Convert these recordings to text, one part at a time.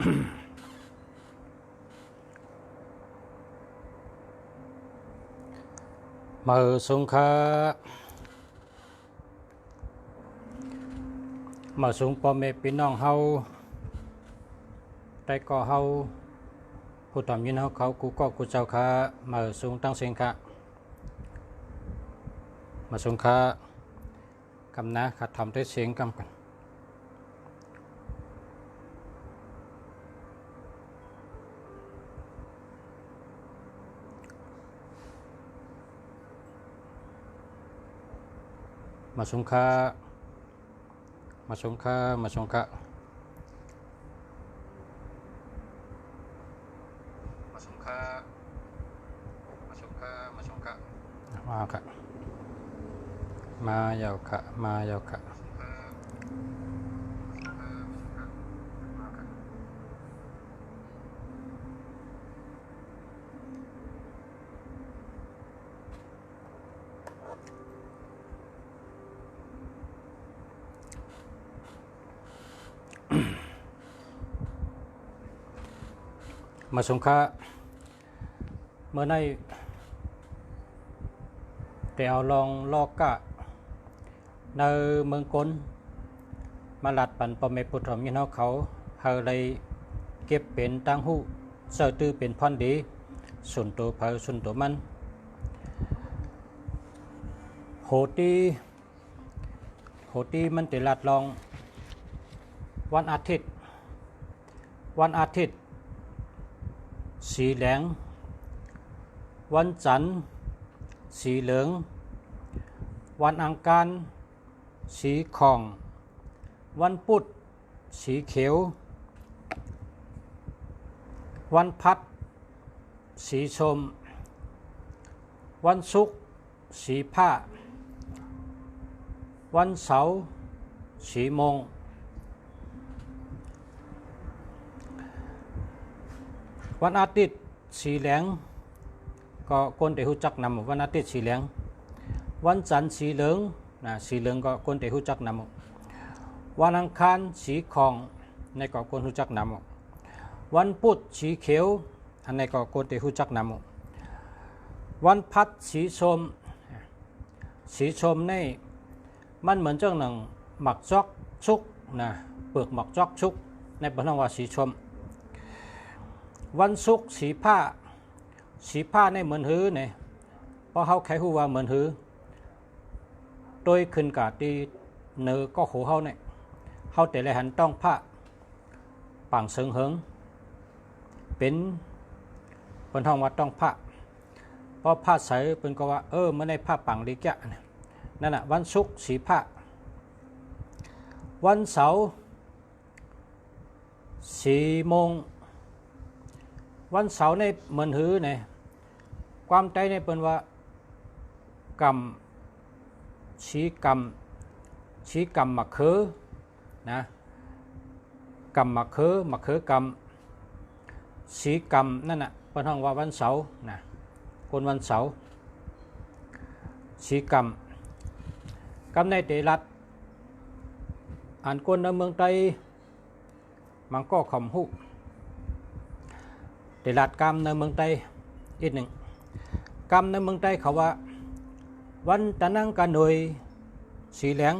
มือสงขามาสูงพ่อแม่พี่น้องเฮาได้ก่อเฮาผู้ทำยินเฮาเขากูก็กูเจ้าขามาสูงตั้งเสียงขามาสูงขากำนะขัดทำด้วยเสียงกำกันมาสูงขามาสูงขามาสูงขามาสูงขามาสูงขามาสูงขามาค่ะมายาวค่ะมายาวค่ะมาสงขลาเมื่อในแต่เอาลองลอกกะในเมืองกลมาหลัดปันปอมเมปุถมยินเขาเฮาเลยเก็บเป็นตั้งหูเสือตื้อเป็นพันดีส่วนตัวเผาส่วนตัวมันโหตีมันติลัดลองวันอาทิตย์สีแหลงวันจันทร์สีเหลืองวันอังคารสีข่องวันพุธสีเขียววันพัดสีส้มวันศุกร์สีผ้าวันเสาร์สีมงวันอาทิตย์สีเหลืองก็คนที่รู้จักนำวันอาทิตย์สีเหลืองวันจันทร์สีเหลืองสีเหลืองก็คนที่รู้จักนำวันอังคารสีทองในก็คนรู้จักนำวันพุธสีเขียวอันในก็คนที่รู้จักนำวันพัดสีส้มนี่มันเหมือนเจ้าหนังหมักจอกชุกเปลือกหมักจอกชุกในบรรดาว่าสีส้มวันศุกร์สีผ้าในเหมือนหื้อเนี่ยเพราะเขาแค่หูว่าเหมือนหื้อโดยขึ้นกาตีเนื้อก็โหเขาเนี่ยเขาแต่ละหันต้องผ้าปังเสิงเหิงเป็นบนห้องว่าต้องผ้าเพราะผ้าใสเป็นก็ว่าไม่ได้ผ้าปังดีแก่นั่นแหะวันศุกร์สีผ้าวันเสาร์สีโมงวันเสาร์ในเหมือนหื้อเนี่ยความใจในเป็นว่ากำชี้กำมะเขือนะกำมะเขือกำชี้กำนั่นน่ะเป็นห้องว่าวันเสาร์นะคนวันเสาร์ชี้กำในเตลัดอ่านคนในเมืองไทยมันก็ขำหุเตลัดกรรมในเมืองไทยอีกหนึ่งกรรมในเมืองไทยเขาว่าวันตะนังกะหน่วยสีเหลือง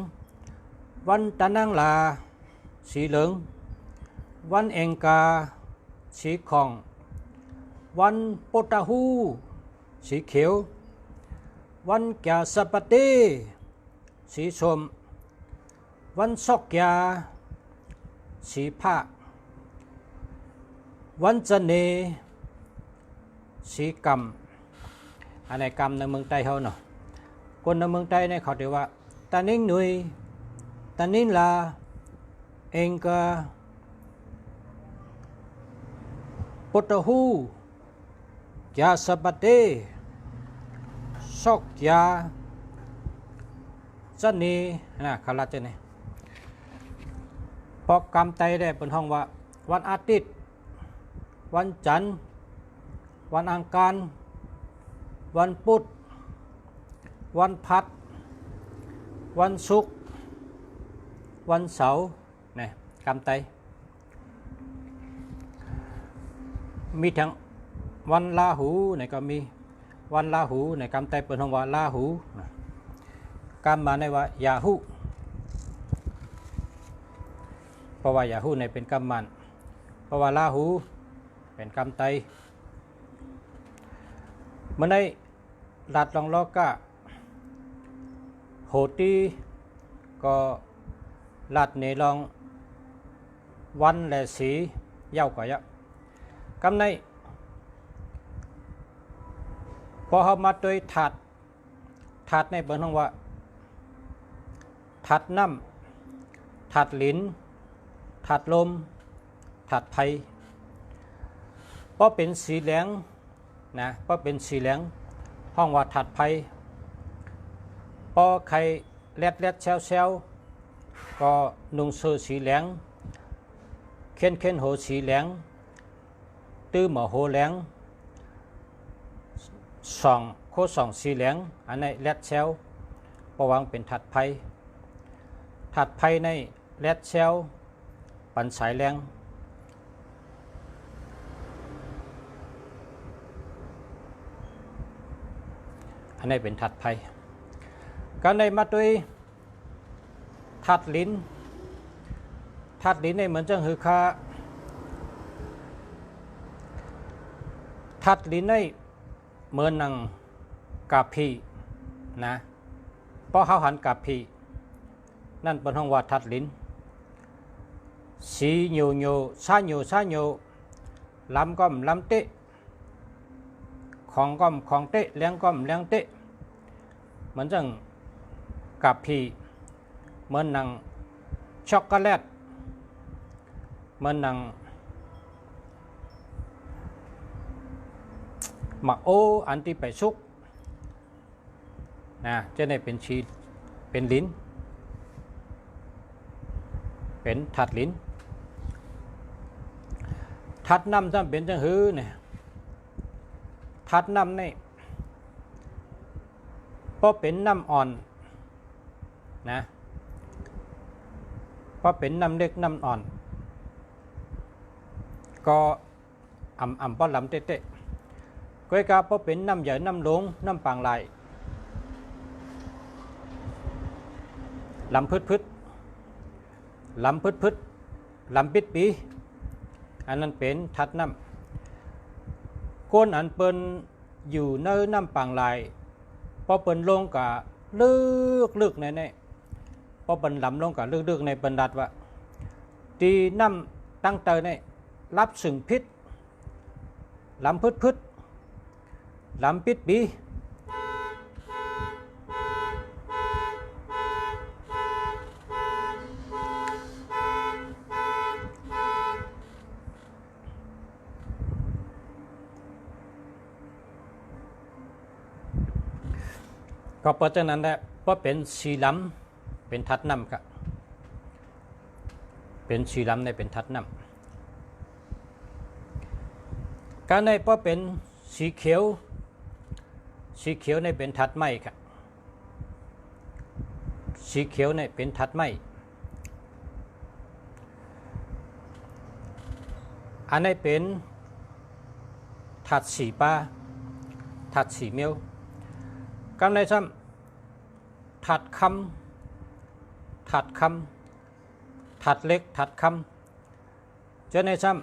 วันตะนังลาสีเหลืองวันเองกาสีข่องวันปตาหูสีเขียววันแก่สปติสีส้มวันซอกยาสีผ้าวันจันทร์สีกรรมอันไหนกรรมในเมืองไทยเขาเนาะคนในเมืองไทยเนี่ยเขาเรียกว่าตานิ่งหนุ่ยตานิ่งลาเองก็ปตหูยาสบัดเดซอกยาจันนี่ขลัดจันนี่พอกรรมไตได้เป็นห้องว่าวันอาทิตย์วันจันทร์วันอังคารวันพุธวันพัดวันศุกร์วันเสาร์เนี่ยกำไต มีทั้งวันลาหูเนี่ยก็มีวันลาหูในกรรมไตเปิดห้องว่าลาหูกรรมมาในว่ายาหูเพราะว่ายาหูในเป็นกรรมมันเพราะว่าลาหูเป็นกรรมไตเมื่อในรัดลองลอกก็โหตีก็รัดในลองวันและสีเย้ากว่าเยอะกำในพอเขามาโดยถาดในเปิดห้องว่าถาดน้ำถาดลิ้นถาดลมถาดไผ่เพราะเป็นสีเหลืองนะเพราะเป็นสีเหลืองห้องว่าถาดไผ่พอใครแลดเซลก็นุ่งเสื้อสีเหลืองเข็นโหสีเหลืองตื้อหมอโหเหลืองโคสองสีเหลืองอันในแลดเซลประวังเป็นถาดไผ่ในแลดเซลปันสายแรงอันนี้เป็นถาดไผ่การในมาด้วยถาดลิ้นในเหมือนจังหือคาถาดลิ้นในเหมือนนังกาพีนะเพราะเขาหันกาพีนั่นเป็นห้องว่าถาดลิ้นสีโยซาโยลำก้อมลำเตะของก้อมของเตะเลี้ยงก้อมเลี้ยงเตะเหมือนจังกับพีเหมือนนังช็อกโกแลตเหมือนนังหมักโออันที่ไปซุกนะจะได้เป็นชีเป็นลิ้นเป็นถัดลิ้นถัดน้ำถ้าเป็นจังหือเนี่ยถัดน้ำนี่เพราะเป็นน้ำอ่อนนะเพราะเป็นน้ำเล็กน้ำอ่อนก็เพราะลำเตะก้อยกาเพราะเป็นน้ำใหญ่น้ำหลงน้ำปางลายลำพืดลำปิดปีอันนั้นเป็นทัดน้ำก้นอันเปิ้นอยู่เนื้อน้ำปางลายพอเปิ้นลงกับลึกในพอเปิ้นลำลงกับลึกในเปิ้นดัดว่าตีน้ำตั้งเตยในรับสึงพิษลำพืดลำปิดปีก็เพราะฉะนั้นแหละเพราะเป็นสีล้ำเป็นทัดน้ำครับเป็นสีล้ำในเป็นทัดน้ำการในเพราะเป็นสีเขียวในเป็นทัดไม้ครับสีเขียวในเป็นทัดไม้อันนี้เป็นทัดสีป้าทัดสีเมียวกำในซ้ำถัดคำถัดเล็กถัดคำจะในซ้ำ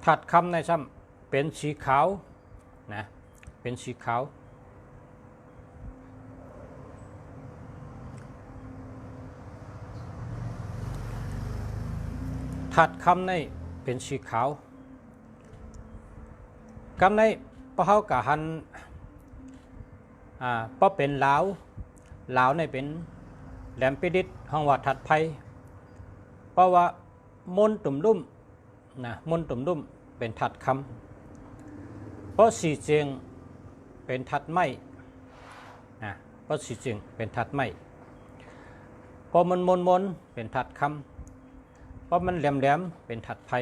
ถัดคำในซ้ำเป็นสีขาวนะเป็นสีขาวถัดคำในเป็นสีขาวคำในพอเขากะหันพอเป็นลาวในเป็นแหลมปิดิษห้องว่าถัดไผ่เพราะว่ามนตุ่มลุ่มนะมนตุ่มลุ่มเป็นถัดคำเพราะสีเจียงเป็นถัดไม้นะเพราะสีเจียงเป็นถัดไม้พอมันมนเป็นถัดคำเพราะมันแหลมเป็นถัดไผ่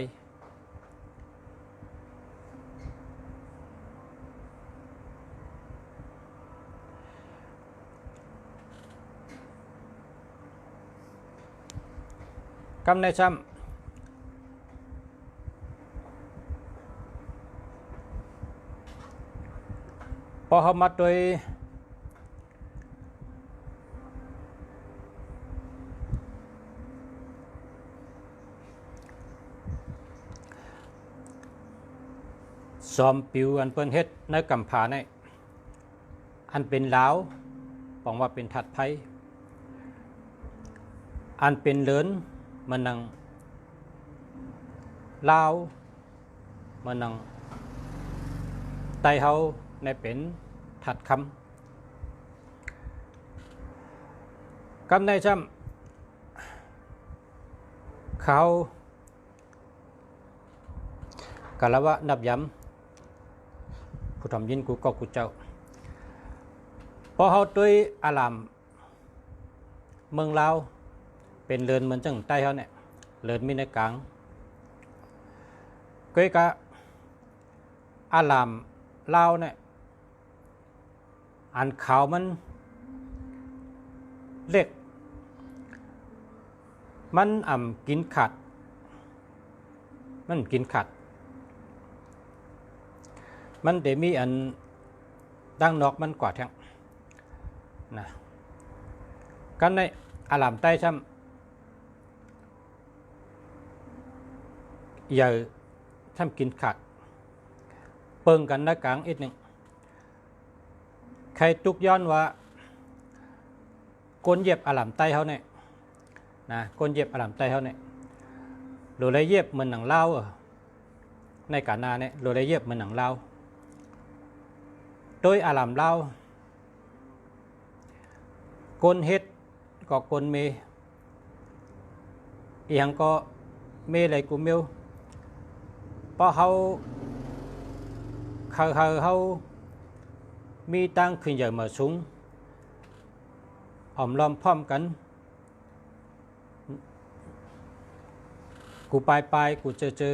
กำในซ้ำพอเขามาโดยซอมปิวอันเปิ้นเฮ็ดในกำผาในอันเป็นลาวบอกว่าเป็นถัดไผอันเป็นเลินมันนังลาวมันนังไตเฮาในเป็นถัดคำกำในจำเขากะละวะนับย้ำผู้ทำยินกูก็กูเจ้าพอเขาด้วยอารามเมืองลาวเป็นเรือนเหมือนจังใต้เขาเนี่ยเรือนมีในกลางก็กะอารามลาวเนี่ยอันขาวมันเล็กมันกินขัดมันกินขัดมันเดมีอันดังนอกมันกว่าแทงนะกันในอารามใต้ช่ำอย่าทำกินขัดเปิงกันในกลางอีกหนึ่งใครตุกย้อนว่าก้นเย็บอารามใต้เขาเนี่ยนะก้นเย็บอารามใต้เขาเนี่ยหรือไรเย็บเหมือนหนังเล่าในกานาเนี่ยหรือไรเย็บเหมือนหนังเล่าโดยอารามเล่าก้นเฮ็ดก็ก้นเมอีหยังก็เมเลยกูเมียวเพราะเขามีตั้งขึ้นใหญ่มาสูงหอมล้อมพร้อมกันกูไปกูเจอ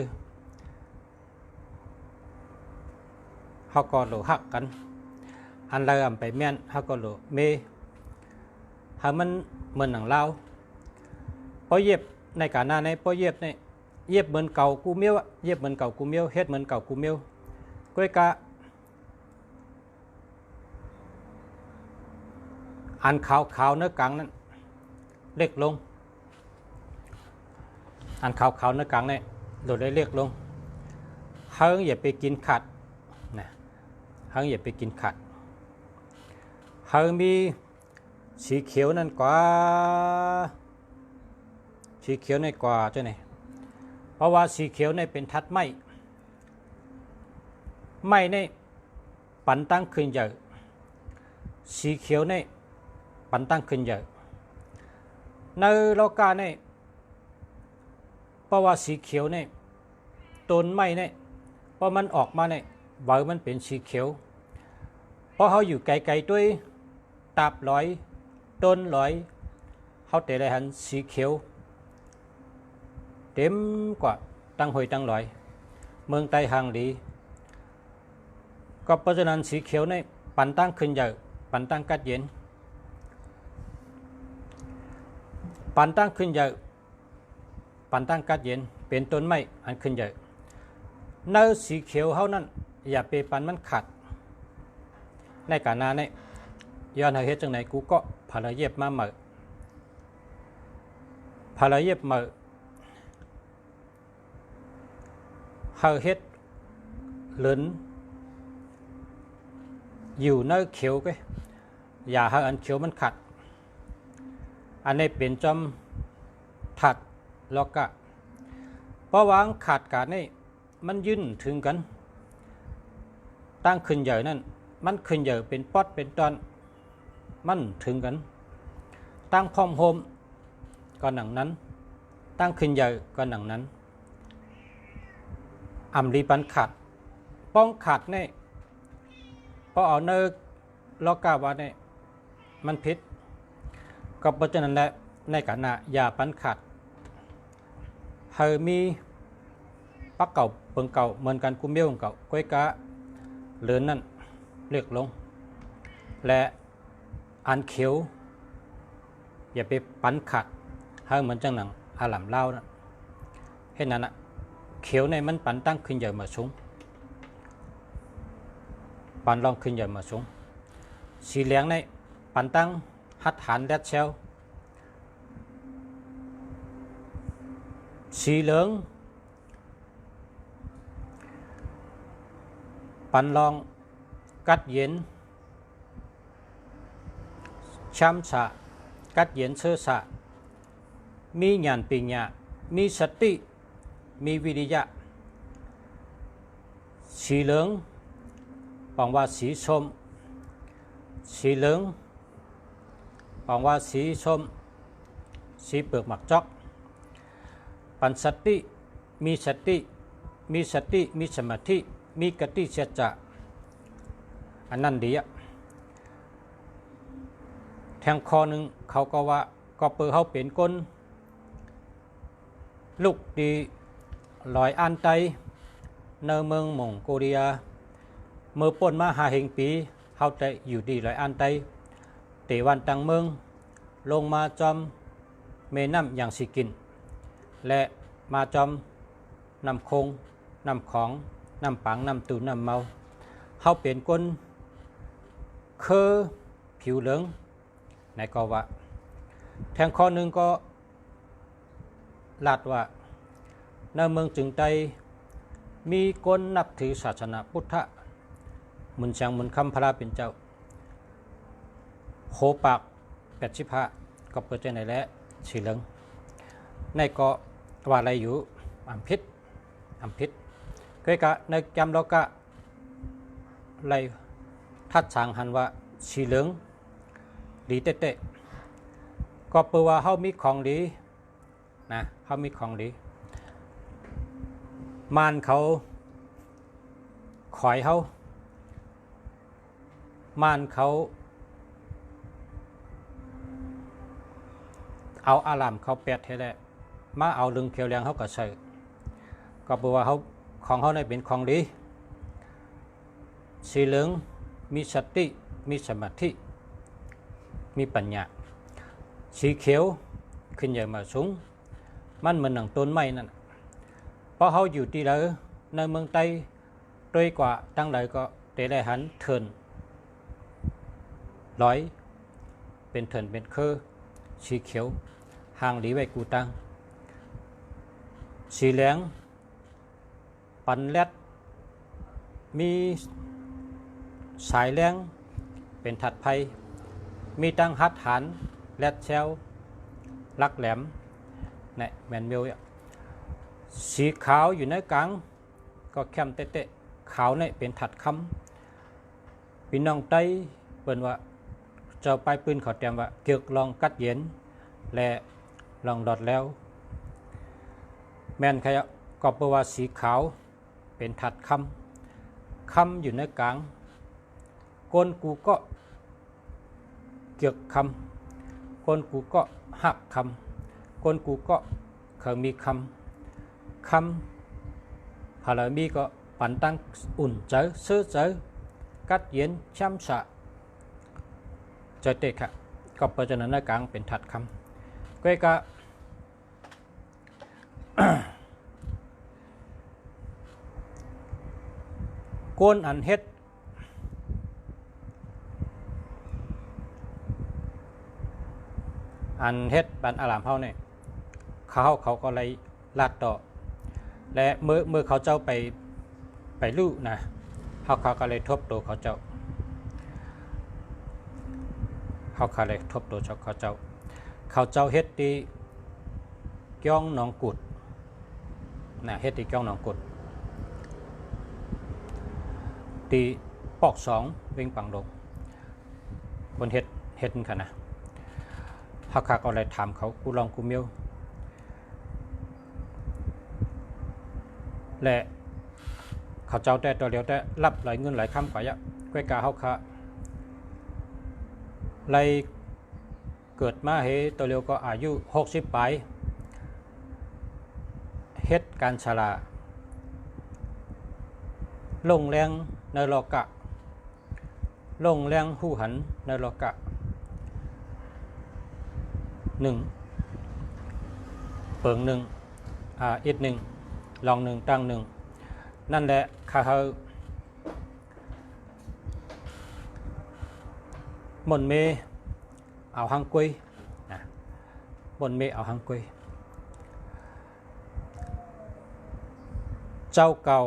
เขาก็หลหักกันอันไรไปแม่นเขาก็หลเมหามันเหมือนหนังเล่าพอเย็บในกาหน้าในพอเย็บในเย็บเหมือนเก่ากูเมียวเย็บเหมือนเก่ากูเมียวเฮ็ดเหมือนเก่ากูเมียวก้อยกะอันขาวเนื้อกลางนั้นเล็กลงอันขาวเนื้อกลางเนี่ยโดดได้เล็กลงเฮิงอย่าไปกินขัดนะเฮิงอย่าไปกินขัดเฮิงมีสีเขียวนั่นกว่าสีเขียวในกว่าเจ้าไหนเพราะว่าสีเขียวในเป็นทัดไม้ในปันตั้งขึ้นใหญ่สีเขียวในปันตั้งขึ้นใหญ่ในโลกาในเพราะว่าสีเขียวในต้นไม้ในเพราะมันออกมาในใบมันเป็นสีเขียวเพราะเขาอยู่ไกลๆด้วยตาบลอยต้นลอยเขาแต่ได้หันสีเขียวเต็มกว่าตั้งหอยตั้งลอยเมืองไต้ห่างดีก็เพราะฉะนั้นสีเขียวในปันตั้งขึ้นใหญ่ปันตั้งกัดเย็นปันตั้งขึ้นใหญ่ปันตั้งกัดเย็นเป็นต้นไม้อันขึ้นใหญ่เนื้อสีเขียวเขานั้นอย่าไปปันมันขัดในกานาเนี่ยย้อนให้เฮ็ดจังไหนกูก็พาราเย็บมาเหมือพาราเย็บเหมือเฮาเฮ็ดเลินอยู่ในเขียวก็อย่าให้อันเขียวมันขัดอันนี้เป็นจอมถัดแล้วก็เพราะวางขาดการนี่มันยื่นถึงกันตั้งขึ้นใหญ่นั่นมันขึ้นใหญ่เป็นป๊อดเป็นตอนมันถึงกันตั้งพร้อมโฮมก็หนังนั้นตั้งขึ้นใหญ่ก็หนังนั้นอำรีปันขาดป้องขาดนี่พอเอาเนื้อลอกกาวานี่มันพิษก็เพราะฉะนั้นแหละในกาณะยาปันขาดเฮามีปักเก่าเปิงเก่าเหมือนกันกุมเบี้ยวเก่าก้อยกะเลือนนั่นเล็กลงและอันเขียวอย่าไปปันขาดเฮาเหมือนจังหนังอ อาหลำเล่านะเห็นนั้นนะเขียวในมันปันตั้งขึ้นใหญ่มาสูงปันลองขึ้นใหญ่มาสูงสีเหลืองในปันตั้งหัดหันแดดเชลสีเหลืองปันลองกัดเย็นช้ำสะกัดเย็นเชื่อสะมีญาณปัญญามีสติมีวิริยะสีเหลืองปังว่าสีส้มสีเหลืองปังว่าสีส้มสีเปลือกหมักจอกปันสติมีสติมีสติมีสมาธิมีกติเสจะอันนั้นดีอะแทงคอหนึ่งเขาก็ว่าก็เปิดเขาเป็นก้นลูกดีลอยอันไตในเมืองมองโกเลียเมื่อป่นมาหาเฮงปีเขาจะอยู่ดีลอยอันไตเตวันตังเมืองลงมาจอมเมน้ำอย่างสิกินและมาจอมนำคงนำของนำปังนำตูนำเมาเขาเป็นก้นคือผิวเหลืองในก็ว่าแทงข้อหนึ่งก็ลาดว่าในเมืองจึงไตมีคนนับถือศาสนาพุทธมุนเชียงมุนคำพระเป็นเจ้าโหปาก85ก็เปิดใจในและสีเหลืองในก็ว่าอะไรอยู่อัมพิษก็กะในจำเราก็ไรทัดสางหันว่าสีเหลืองดีเตะก็เปิดว่าเขามีของดีนะเขามีของดีมานเขาขอยเขามานเขาเอาอารามเขาแปดให้แล้วมาเอาลึงเขียวแรงเขาก็ใส่ก็เปิดว่าเขาของเขาในเป็นของดีสีเหลืองมีสติมีสมาธิมีปัญญาสีเขียวขึ้นใหญ่มาสูงมันเหมือนหนังต้นไม้นั่นเพราะเขาอยู่ที่ไหนในเมืองไต้ด้วยกว่าตั้งไหนก็เตะได้หันเถินร้อยเป็นเถินเป็นคือสีเขียวห่างหลีไว้กูตังสีเหลืองปันแรดมีสายแรงเป็นถัดไพมีตั้งหัดหันแรดเชลลักแหลมเนี่ยแมนมิลสีขาวอยู่ในกลางก็แคมเตะขาวเนี่ยเป็นถัดคำพี่น้องไต้เปิ่นว่าเจ้าไปปืนเขาเตรียมว่าเกี่ยวลองกัดเย็นและลองดอดแล้วแมนใครก็เปิดว่าสีขาวเป็นถัดคำอยู่ในกลางก้นกูก็เกี่ยวคำก้นกูก็หักคำก้นกูก็เคยมีคำพารามีก็ปันตั้งอุ่นใจซื้อใจกัดเย็นช้ำสะใจเตะค่ะก็เปิดจากนั้นในกลางเป็นถัดคำก็ก็ ก้นอันเฮ็ดบันอารามเฮาเนี่ยเขาก็เลยลาดต่อและเมื่อเขาเจ้าไปลู่นะเขาก็เลยทบตัวเขาเจ้าเลยทบตัวเขาเจ้าเฮ็ดที่ก้องหนองกุดนะเฮ็ดที่ก้องหนองกุดตีปอก2วิ่งปังลงคนเฮ็ดค่ะนะเขาก็เลยถามเขากูลองกูเมียวและเขาเจ้าแต่ตัวเดียวแต่รับหลายเงินหลายคำกว่ายะก้วยกาเขาค่ะเลยเกิดมาเฮตัวเดียวก็อายุ60 ปลายเฮ็ดการชราลงแรงในโลกะลงแรงหูหันในโลกะ1 เปิงหนึ่งอิดหนึ่งลองหนึ่งตั้งหนึ่งนั่นแหละข้าเฮามนเมเอาหังกุยมนเมเอาหังกุยเจ้าเก่า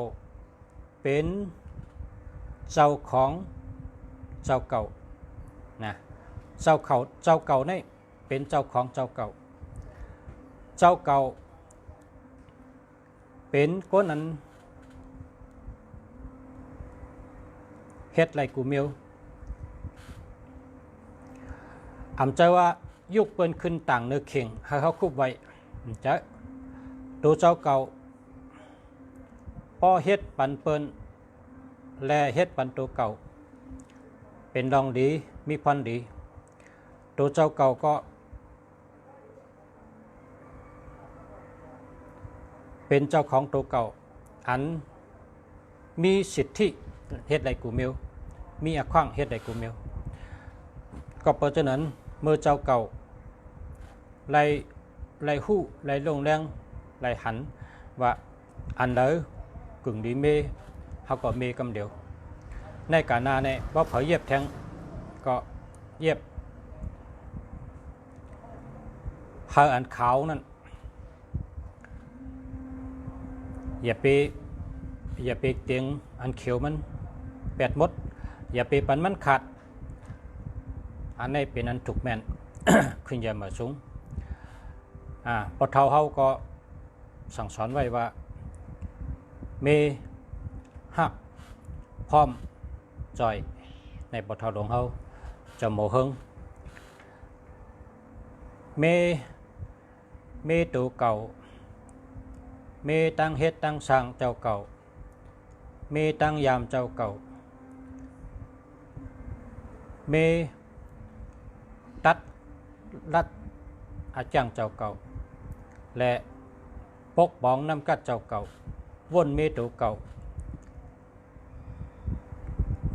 เป็นเจ้าของเจ้าเก่านะเจ้าเก่านี่เป็นเจ้าของเจ้าเก่าเจ้าเก่าเป็นคนนั้นเฮ็ดไรกูเมียวอำใจว่ายุคเปิ้นขึ้นต่างเนื้อเข่งให้เขาคุบไว้จะตัวเจ้าเก่าพอเฮ็ดปันเปิ้นแลเฮ็ดปันตัวเก่าเป็นดองดีมีพันดีตัวเจ้าเก่าก็เป็นเจ้าของตัวเก่าอันมีสิทธิเฮ็ดไรกูเมียวมีอขว้างเฮ็ดไรกูเมียวก็เพราะฉะนั้นเมื่อเจ้าเก่าไล่หู้ไล่ลงแรงไล่หันว่าอันเดอร์กึ่งดีเมเขาก็เมกำเดียวในการนาเนี่ยว่าเผยเย็บแทงก็เย็บเผยอันขาวนั่นอย่าไปเตียงอันเขียวมันแปดมดอย่าไปปันมันขาดอันนี้เป็นอันถูกแม่น ขึ้นยามาสูงพอเท่าเขาก็สั่งสอนไว้ว่าเมหักพร้อมจอยในปทหลวงเขาจะโมหึงเมตัวเก่าเมตั้งเฮ็ดตั้งสร้างเจ้าเก่าเมตั้งยามเจ้าเก่าเมตัดรัดอาจารย์เจ้าเก่าและปกป้องน้ำกัดเจ้าเก่าวนเมตัวเก่า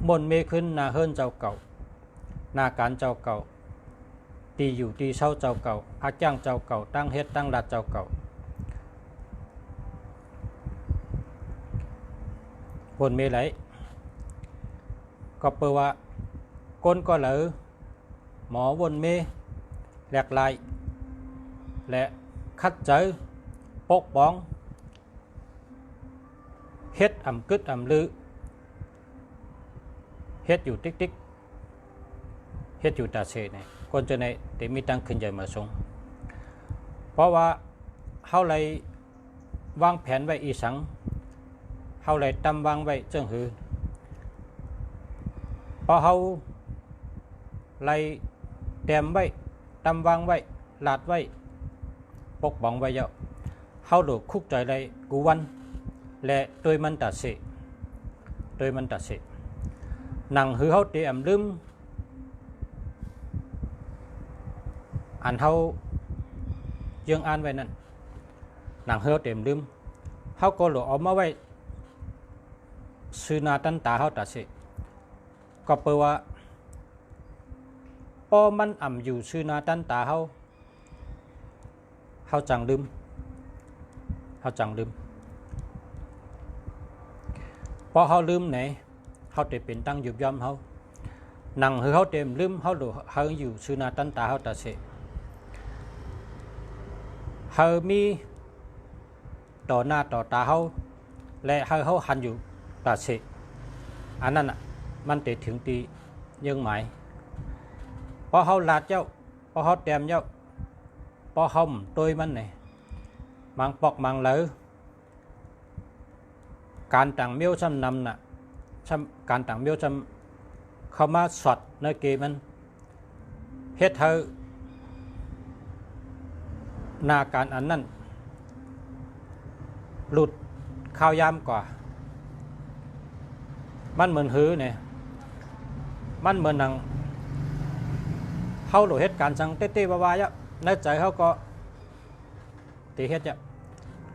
มนเมขึ้นนาเฮิรนเจ้าเก่านาการเจ้าเก่าตีอยู่ตีเช่าเจ้าเก่าอาจ้างเจ้าเก่าตั้งเฮ็ดตั้งรัดเจ้าเก่าวนเมไหลก็เปว่าก้นก็เหลือหมอวนเมแหลกลายและคัดเจอปกป้องเฮ็ดอ่ำกึดอ่ำลือเฮ็ดอยู่ติ๊กเฮ็ดอยู่ตาเสเนี่ยคนจะในแต่มีตั้งขึ้นใหญ่มาทรงเพราะว่าเขาเลยวางแผนไว้อีสังเขาเลยตำวางไว้เจิ้งหือพอเขาเลยเตรียมไว้ตำวางไว้ลาดไว้ปกป้องไว้เยอะเขาดูคุกใจเลยกูวันและโดยมันตัดสิหนังหือเขาเตรียมลืมอันเขายังอ่านไว้นั่นหนังหือเขาเตรียมลืมเขาก็หลอกออกมาไว้ซื้อนาตันตาเขาตัดสิก็เปว่าพอมันอ่ำอยู่ซื้อนาตันตาเขาจังลืมพอเขาลืมไหนเขาจะเป็นตั้งยุบย่อมเขาหนังคือเขาเต็มลืมเขาดูเขาอยู่ซื้อนาตันตาเขาตัดสิเขามีต่อหน้าต่อตาเขาและเขาหันอยู่ตัดสิอันนั้นมันติดถึงตียังหมายพอเขาลาดเจ้าพอเขาเต็มเจ้าพอเขาตัวมันเนี่ยมังปอกมังเหลือการต่างเมียวซ้ำนำน่ะการต่างเมียวซ้ำเข้ามาสอดในเกมันเฮ็ดเธอนาการอันนั้นหลุดข้าวยามกว่ามันเหมือนหือเนี่ยมันเหมือนหนังเขาหลุดเหตุการณ์สังเต้ๆวายะในใจเขาก็ตีเฮ็ดจะ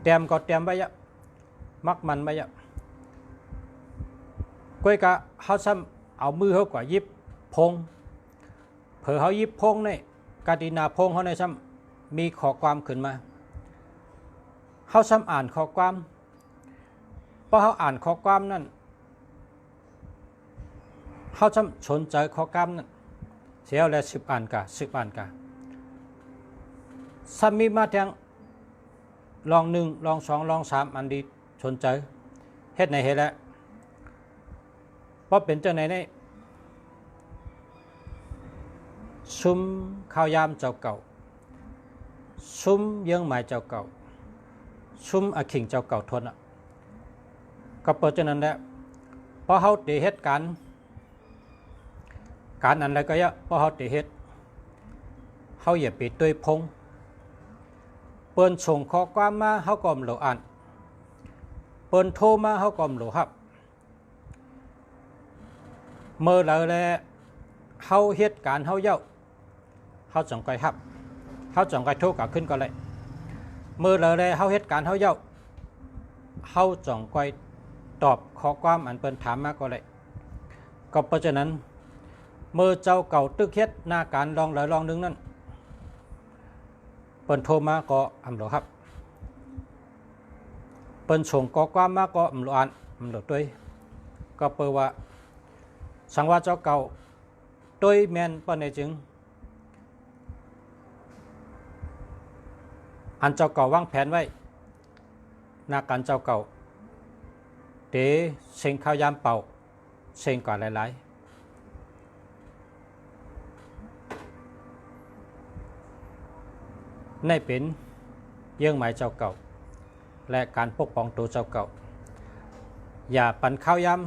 เตรียมก็เตรียมไว้ยะมักมันไว้ยะก้อยกะเขาซ้ำเอามือเขากว่ายิบพงเผอเขายิบพงเนี่ยกาตินาพงเขาในซ้ำมีขอความขึ้นมา เขาซ้ำอ่านข้อความพอเขาอ่านข้อความนั่นเขาซ้ำสนใจข้อความนั่นเสียแล้ว10 อ่านกะ10 อ่านกะซ้ำมีมาแทงลอง1ลอง2ลอง3อันดีสนใจเฮ็ดไหนเฮ็ดแล้วเพราะเป็นเจ้าไหนในซุ้มข้าวยามเจ้าเก่าซุ้มเยื่องหมายเจ้าเก่าซุ้มอาขิงเจ้าเก่าทนอ่ะก็เปิดเจ้านั้นแหละพอเขาตีเฮ็ดการอันอะไรก็เยอะพอเขาตีเฮ็ดเขาอย่าไปด้วยพงเปิ้นส่งข้อความมาเขาก็มโหลอ่านเปิ้นโทรมาเขาก็มโหลครับเมื่อแล้วแหละเขาเฮ็ดการเขาเย้าเขาจังไกครับเขาจังไกโทรกลับขึ้นก็เลยเมื่อแล้วแหละเขาเฮ็ดการเขาเย้าเขาจังไกตอบข้อความอันเปิ้นถามมาก็เลยก็เพราะฉะนั้นเมื่อเจ้าเก่าตึกเฮ็ดหน้าการลองหลายลองนึงนั่นเปิ้นโทรมาก็อำโหลครับเปิ้นส่งข้อความมาก็อำโหลอ่านอำโหลด้วยก็เปิดว่าสังว่าเจ้าเก่าด้วยแมนเปิ้นได้จึงอันเจ้าเก่าวางแผนไว้หน้าการเจ้าเก่าเตเซ็งข้าวยามเป่าเซ็งกว่าหลายๆในเป็นเยื่องหมายเจ้าเก่าและการปกป้องตัวเจ้าเก่าอย่าปั่นข้าวยาม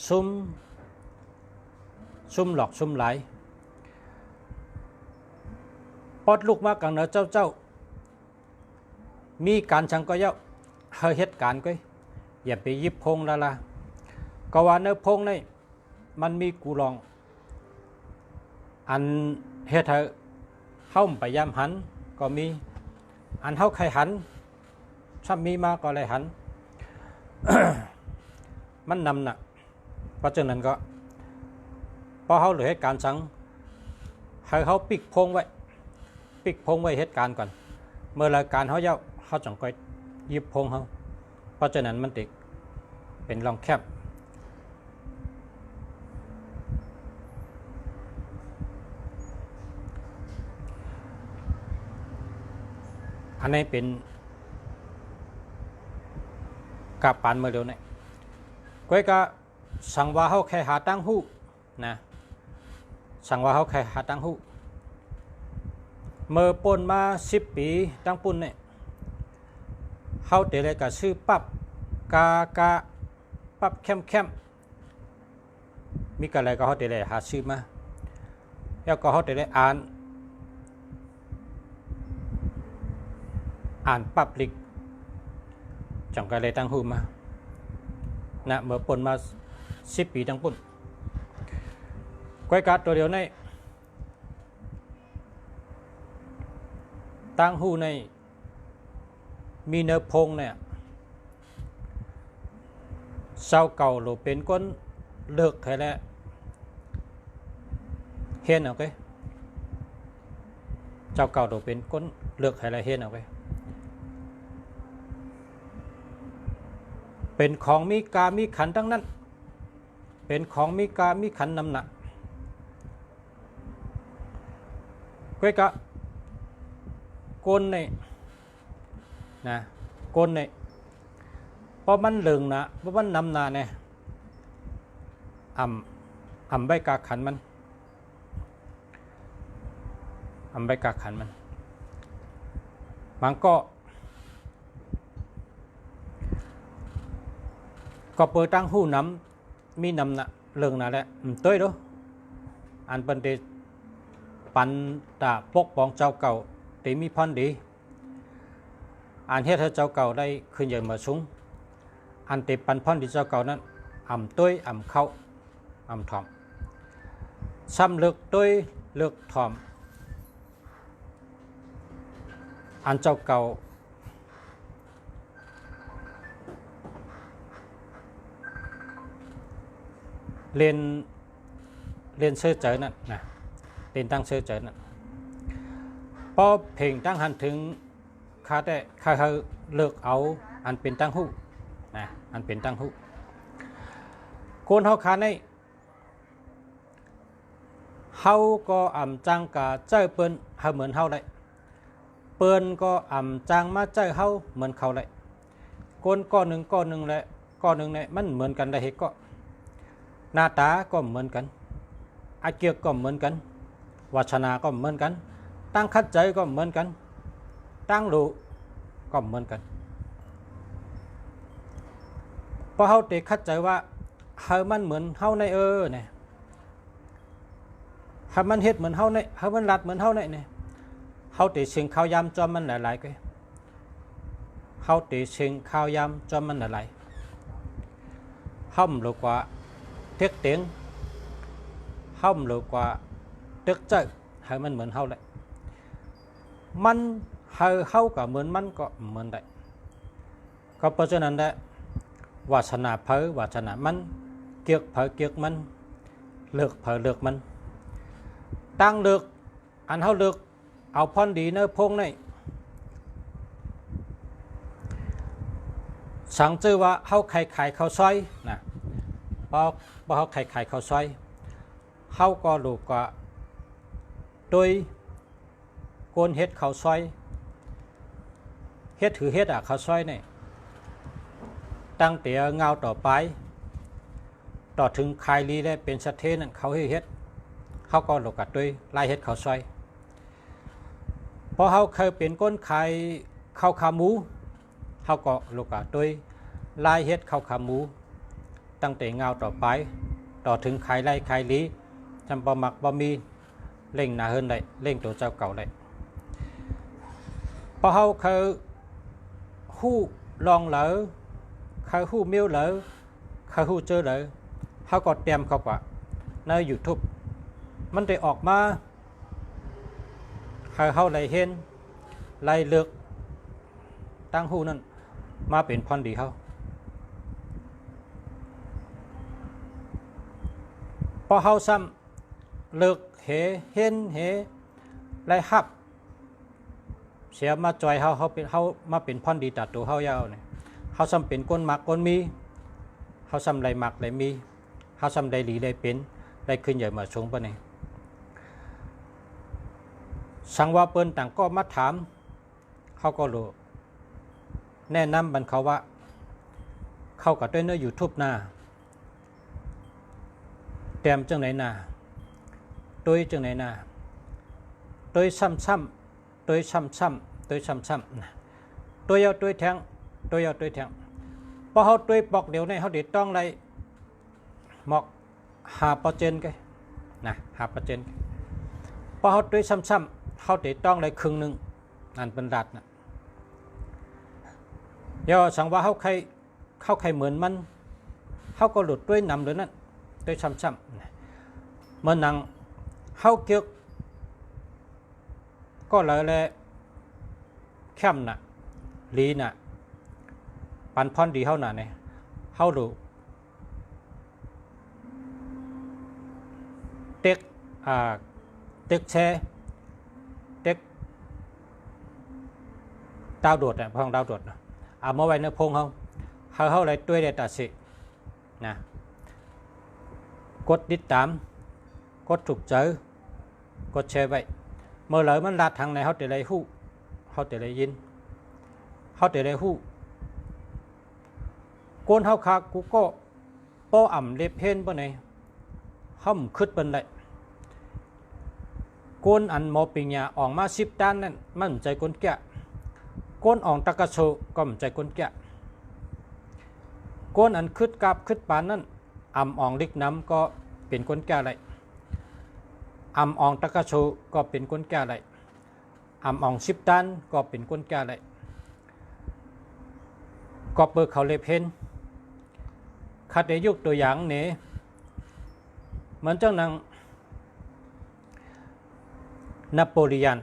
ซุ่มหลอกซุ่มไหลปอดลูกมากังเนอเจ้ามีการชังก็เยอะเฮเหตุการณ์ก็อย่าไปยิบพงละก็ว่าเนื้อพงนี่มันมีกูลองอันเฮ็ดให้เข้าไปยามหันก็มีอันเข้าใครหันถ้ามีมาก็เลยหัน มันนำน่ะเพราะฉะนั้นก็พอเขาเหลือเหตุการณ์สังให้เขาปิกพงไว้เหตุการณ์ก่อนเมื่อรายการเขาเย้าเขาจังก็ยิบพงเขาเพราะฉะนั้นมันติดเป็นรองแคบอันนี้เป็นกับปานเมื่อเร็วนี่ก้อยก็สั่งว่าเขาแค่หาตั้งหู้นะสั่งว่าเขาแค่หาตั้งหู้เมื่อปนมา10 ปีตั้งปุ่นเนี่ยเขาเตะเลยกับชื่อปั๊บกาปั๊บเข้มมีอะไรก็เขาเตะเลยหาชื่อมาแล้วก็เขาเตะเลยอ่านปั๊บลิกจังก็เลยตั้งหูมานะเมื่อปนมา10 ปีตั้งปุ่นก้อยกัดตัวเดียวในตั้งหูในมีเนื้อพงเนี่ยเศร้าเก่าหรือเป็นก้นเลิกใครแล้วเห็นเอาไปเจ้าเก่าหรือเป็นก้นเลิกใครแล้วเห็นเอาไปเป็นของมีกามีขันทั้งนั้นเป็นของมีกามีขันนำหนักก้อยกะก้นเนี่ยนะก้นเนี่ยเพราะมันเหลืองนะเพราะมันนำนาเนี่ยอ่ำใบกาขันมันใบกาขันมันก็เปิดตั้งหูน้ำมีน้ำนะเหลืองนะแหละต้วยด้วยอันเป็นเดปันตาปกป้องเจ้าเก่าตีมีพันดีอันเฮ็ดให้เจ้าเก่าได้ขึ้นใหญ่มาสูงอันติปันพันที่เจ้าเก่านั้นต้วยเข้าถ่อมซ้ำเลือกต้วยเลือกถ่อมอันเจ้าเก่าเรียนเสื้อเจอนั่นนะเรียนตั้งเสื้อเจอนั่นพอเพลงตั้งหันถึง ข้าแต่ข้าเขาเลิกเอาอันเป็นตั้งหู้นะอันเป็นตั้งหู้คนเฮาขาในเฮาก็อ่ำจังกะเจ้าเปิ้นเฮาเหมือนเฮาเลยเปิ้นก็อ่ำจังมาเจ้าเฮาเหมือนเขาเลยคนก้อนหนึ่งและก้อนหนึ่งเนี่ยมันเหมือนกันได้เหตุก็หน้าตาก็เหมือนกันอาเกียกก็เหมือนกันวาชนาก็เหมือนกันตั้งคัดใจก็เหมือนกันตั้งรู้ก็เหมือนกันพอเฮาเตะคัดใจว่าเฮามันเหมือนเฮาในเนี่ยเฮามันเฮ็ดเหมือนเฮาในเฮามันรัดเหมือนเฮาในเนี่ยเฮาเตะเชิงข้าวยำจอมมันหลายๆก็เฮาเตะเชิงข้าวยำจอมมันหลายๆเฮาหลกว่าเทียกเตียงเฮาหลกว่าตึกเจ้าเฮามันเหมือนเฮาเลยมันเฮากับเหมือนมันก็เหมือนได้ก็เพราะฉะนั้นได้วาสนาเพอวาสนามันเกียกเพอเกียกมันเลือกเพอเลือกมันตั้งเลือกอันเฮาเลือกเอาพรดีเนื้อพงในสังเจอว่าเฮาไข่ข้าวซอยนะพอเฮาไข่ข้าวซอยเฮาก็รู้ก็โดยโกนเฮ็ดข้าวซอยเฮ็ดถือเฮ็ดข้าวซอยนี่ตั้งแต่เงาต่อไปต่อถึงคายลีได้เป็นสะเทนั่นเขาเฮ็ดเขาก็หลกกัดด้วยลายเฮ็ดข้าวซอยพอเขาเคยเป็นก้นขายข้าวขาหมูเขาก็หลกกัดด้วยลายเฮ็ดข้าวขาหมูตั้งแต่เงาต่อไปต่อถึงขายไร่ขายลีจำปาหมักบะมีเล่งหนาเฮินได้เล่งตัวเจ้าเก่าได้พอเขาเคยหู้ลองเหลอเขาหู้เมียวเหลอเขาหู้เจอเหลอเขาก็เตรียมเขาว่าใน YouTube มันได้ออกมาเขาไล่เห็นไล่เลือกตั้งหู้นั่นมาเป็นพรดีเขาพอเขาซ้ำเลือกเห็นไล่ฮับเสียมาจอยเขาเป็นเขามาเป็นพรดีตัดตัวเขายาวเนี่ยเขาซ้ำเป็นก้นหมักก้นมีเขาซ้ำไล่หมักไล่มีเขาซ้ำไล่หลีไล่เป็นไล่ขึ้นใหญ่มาชงปะเนี่ยสังว่าเปิ้นต่างก็มาถามเขาก็รู้แนะนำบรรเขาว่าเข้ากับด้วยเนื้อ YouTube หน้าเตรียมจังไหนหน้าตัวจังไหนหน้าตัวซ้ำๆตัวซ้ำๆตัวซ้ำๆตัวยาวตัวแทงตัวยาวตัวแทงพอเขาตัวปอกเดี๋ยวในเขาเด็ดต้องไรหมอก5%กันนะ5%พอเขาตัวซ้ำๆเขาเด็ดต้องไรครึ่งหนึ่งนั่นเป็นรัดนะย่อสังว่าเขาใครเหมือนมันเขาก็หลุดด้วยนำเลยนั่นด้วยซ้ำๆเมื่อนังเขาเกี่ยวก็เลยเข้มน่ะลีน่ะปันพรดีเขาน่ะเนี่ยเขาดูเต็กแช่เต็กดาวโดดเนี่ยพองดาวโดดนะเอามาไว้ในพงเขาเลยด้วยเดตัดสินะกดติดตามกดถูกเจอกดแชร์ไว้เมื่อไหร่มันรัดทางไหนเขาจะได้หู้เขาจะได้ยินเขาจะได้หู้โกนเขาขากูก็ป้ออ่ำเล็บเพ่นปะเนี่ยเขาหมขึ้นเป็นเลยโกนอันมอปิญญาออกมา10 ด้านนั่นมันใจก้นแก่โกนอ่องตะกะโชก็มันใจก้นแก่โกนอันขึ้นกับขึ้นปานนั่นอ่ำอ่องลิกน้ำก็เป็นก้นแก่เลยอ่ำอ่องตะกะโชก็เป็นก้นแก่เลยอ่ำอ่อง10 ด้านก็เป็นก้นแก่เลยก็เปิดเขาเล็บเห็นคัดได้ยกตัวอย่างเนี่ยเหมือนเจ้านางนโปเลียน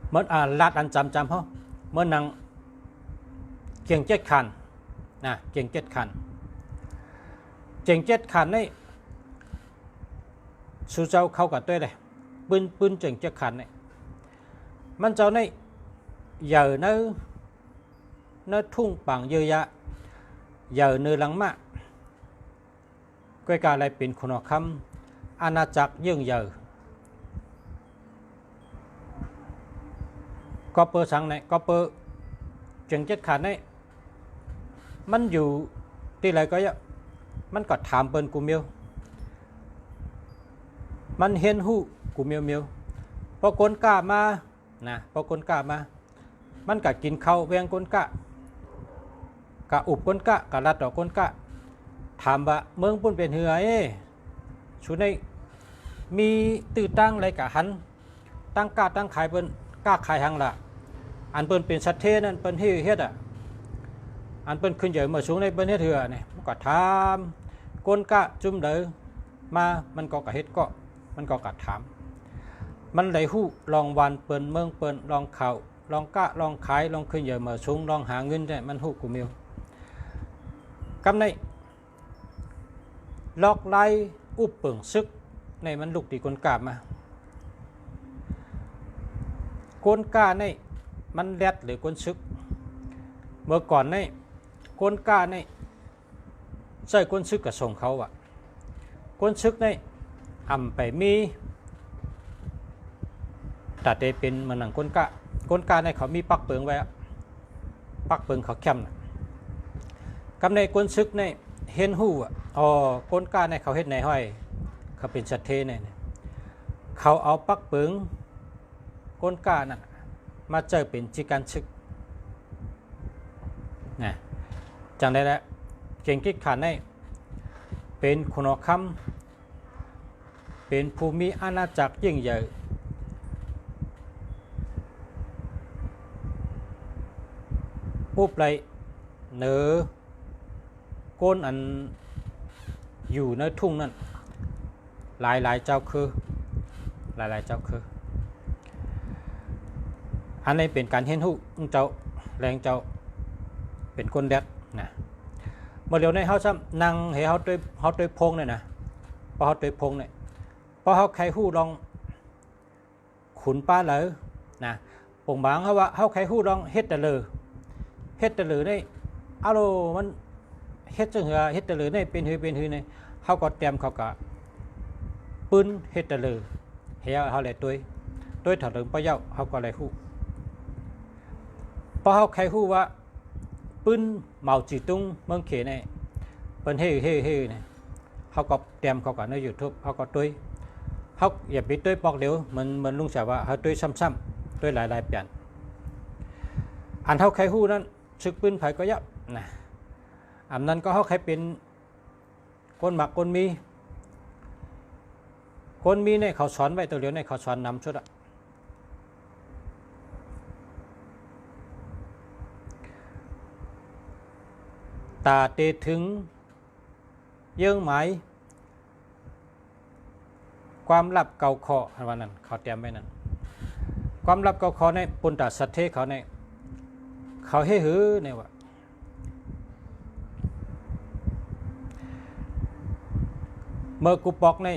เหมือนลัดอันจำเขาเหมือนนางเกียง7 ขันนะเกียง7 ขันเกียง7 ขันนี่สู้เจ้าเข้ากับตัวเลยปืนเกียง7 ขันนี่ มันเจ้าในเหยื่อเนื้อทุ่งปังเยอะยะเหยื่อเนื้อหลังมะก้อยกาอะไรเป็นคนคำอาณาจักรยื่งเหยื่อก็เปิดสังในก็เปิดจึงเจ็ดขาดในมันอยู่ที่ไรก็เยอะมันก็ถามเปิ้นกูเมียวมันเห็นหูกูเมียวพอคนกล้ามานะพอคนกล้ามามันก็กินข้าวแวงคนกะอุบคนกะรัดต่อคนกะถามว่าเมืองปุ่นเป็นเหือชุดในมีตื่นตั้งอะไรกะหันตั้งกะตั้งขายเปิ้นกะขายหังละอันเปิ้นเป็นสัตเทนั่นเปิ้นเฮ็ดอันเปิ้นขึ้นใหญ่มาสูงในเปิ้นเฮ็ดเหือเนี่ยมันก็ถามคนกะจุ่มเด้อมามันก็กะเฮ็ดก็มันก็กะถามมันไหลหู้ลองวันเปิ้นเมืองเปิ้นลองข่าวลองกะลองขายลองขึ้นใหญ่มาสูงลองหาเงินได้มันหู้กูเมียวกำในลอกไล่อุบเปิงซึกในมันลุกที่คนกาบมาคนกาในมันแรดหรือคนซึกเมื่อก่อนในคนกาในใส่คนซึกกับส่งเขาอะคนซึกในอ่ำไปมีแต่เดเป็นมันหนังคนกาในเขามีปักเปิงไว้ปักเปิงเขาเข้มนะกำในคนซึกในเห็นหูคนกาในเขาเฮ็ดในห้อยเขาเป็นสัตเทเนี่ยเขาเอาปักเปิงคนกานั่นมาเจอเป็นจิการซึกนะจังได้แล้วเก่งกิจขานในเป็นคนคำเป็นภูมิอาณาจักรยิ่งใหญ่อุบไหลเนื้อก้นอันอยู่ในทุ่งนั่นหลายเจ้าคือหลายเจ้าคืออันนี้เป็นการเห็นหูเจ้าแรงเจ้าเป็นคนเด็ดนะเมื่อเดี๋ยวในเขาซ้ำนั่งให้เขาด้วยพงเนี่ยนะพอเขาด้วยพงเนี่ยพอเขาใครหูลองขุนป้าเลยนะปงบางเขาว่าเขาใครหูลองเฮ็ดแต่เลยนี่เอาโลมันเฮ็ดจังเหือเฮ็ดแต่เลยนี่เป็นหือนี่เขาก็เตรียมเขาก็ปืนเฮ็ดแต่เลยเฮียเขาเลยตัวถอดถึงปะเย้าเขาก็เลยหูพอเขาใครหูว่าปืนเหมาจีตุ้งเมืองเขนเนี่ยเป็นเฮ้เนี่ยเขาก็เตรียมเขาก็ในยูทูบเขาก็ตัวเขาอย่าไปตัวปอกเดียวมันลุงเสียว่าเขาตัวซ้ำๆตัวหลายเปลี่ยนอันเขาใครหูนั้นซึกปืนไผ่ก็ยับนะอันนั้นก็เขาใครเป็นคนหมักคนมีเนี่ยเขาสอนไว้ตัวเดียวเนี่ยเขาสอนนำชุดอะตาเตถึงเยื่อหมายความลับเก่าคอวันนั้นเขาเตรียมไว้นั้นความลับเก่าคอในปุณตสัตเทเขาในเขาให้หือเนี่ยว่าเมื่อกูปอกใน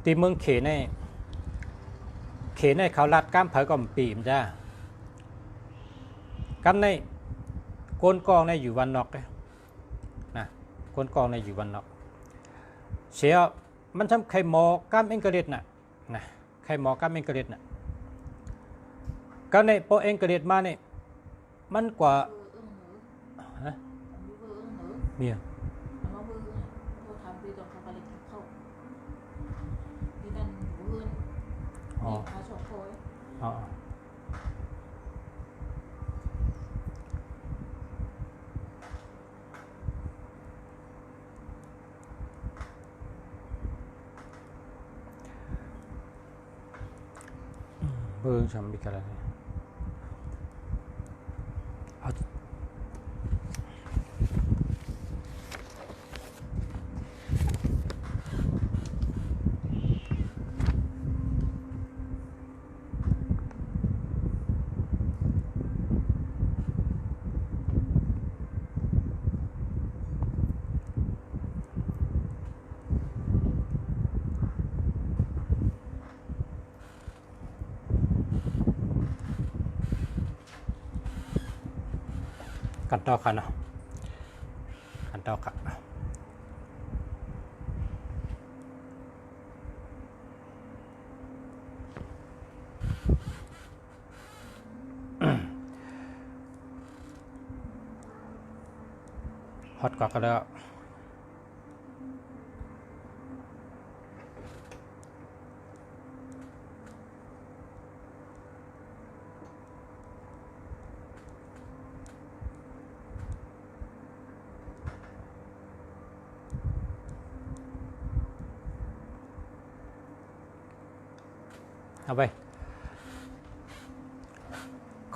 ตีเมืองเขในเขาลัดก้ามเผยก่อมปีมจ้ากำในก้นกองในอยู่วันนอกเลยนะก้นกองในอยู่วันนอกเสียมันทำไข่หมอก้ามเอ็งกระเด็ดน่ะนะไข่หมอก้ามเอ็งกระเด็ดน่ะก็ในพอเอ็งกระเด็ดมาเนี่ยมันกว่าฮะเมียอ๋อเบอร์ฉันมีอะไร เต้าค่ะเนาะขันเต้าค่ะฮอตกว่าก็แล้วเอาไป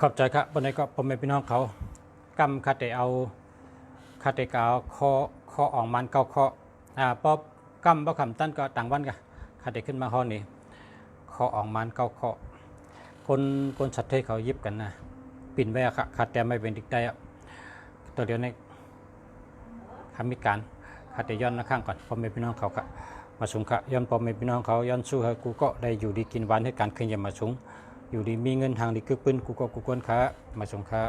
ขอบใจครับวันนี้ก็ผมเป็นพี่น้องเขากำคาเตเอาคาเตกาวคอออกมันเกาคอป๊อบกำบ่คำตั้นก็ต่างวันกันคาเตขึ้นมาข้อนี้คอออกมันเกาคอคนสัตว์เทเขายิบกันนะปิ่นไว้อะคาเตไม่เป็นดิกได้ตัวเดียวในคำมีการคาเตย้อนข้างก่อนผมเป็นพี่น้องเขาครับมาสูงค่ะย้อนผมเป็นพี่น้องเขาย้อนสู้ให้กูก็ได้อยู่ดีกินหวานให้การขึ้นยามาสูงอยู่ดีมีเงินทางดีกึกปืนกูก็กูกวนขามาสงค้า